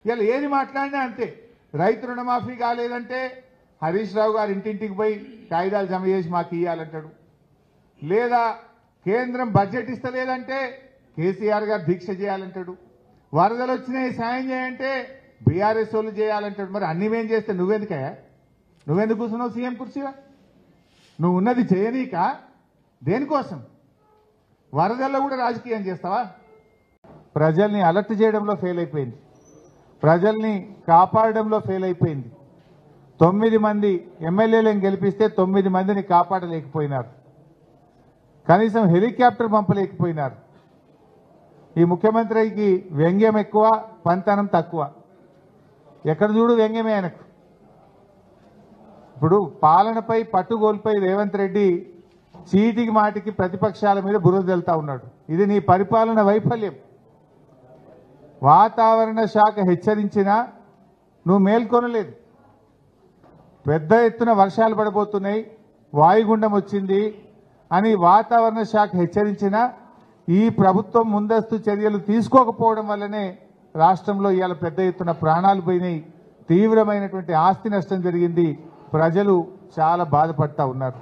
ఇలా ఏది మాట్లాడినా అంతే. రైతు రుణమాఫీ కాలేదంటే హరీష్ రావు గారు ఇంటింటికి పోయి కాగితాలు జమ చేసి మాకు ఇవ్వాలంటాడు. లేదా కేంద్రం బడ్జెట్ ఇస్తలేదంటే కేసీఆర్ గారు దీక్ష చేయాలంటాడు. వరదలు వచ్చినాయి సాయం చేయంటే బీఆర్ఎస్ వాళ్ళు చేయాలంటాడు. మరి అన్ని మేం చేస్తే నువ్వెందుకయ్యా? నువ్వెందుకు కూర్చున్నావు సీఎం కుర్చీగా? నువ్వు ఉన్నది చేయనీక దేనికోసం? వరదల్లో కూడా రాజకీయం చేస్తావా? ప్రజల్ని అలర్ట్ చేయడంలో ఫెయిల్ అయిపోయింది, ప్రజల్ని కాపాడడంలో ఫెయిల్ అయిపోయింది. 9 మంది ఎమ్మెల్యేలను గెలిపిస్తే 9 మందిని కాపాడలేకపోయినారు, కనీసం హెలికాప్టర్ పంపలేకపోయినారు. ఈ ముఖ్యమంత్రికి వ్యంగ్యం ఎక్కువ, పంతనం తక్కువ. ఎక్కడ చూడు వ్యంగ్యమే ఆయనకు. ఇప్పుడు పాలనపై పట్టుగోల్పై రేవంత్ రెడ్డి చీటికి మాటికి ప్రతిపక్షాల మీద బురద జల్లుతా ఉన్నాడు. ఇది నీ పరిపాలన వైఫల్యం. వాతావరణ శాఖ హెచ్చరించినా నువ్వు మేల్కొనలేదు. పెద్ద ఎత్తున వర్షాలు పడబోతున్నాయి, వాయుగుండం వచ్చింది అని వాతావరణ శాఖ హెచ్చరించినా ఈ ప్రభుత్వం ముందస్తు చర్యలు తీసుకోకపోవడం వల్లనే రాష్ట్రంలో ఇవాళ పెద్ద ఎత్తున ప్రాణాలు పోయినాయి, తీవ్రమైనటువంటి ఆస్తి నష్టం జరిగింది, ప్రజలు చాలా బాధపడతా ఉన్నారు.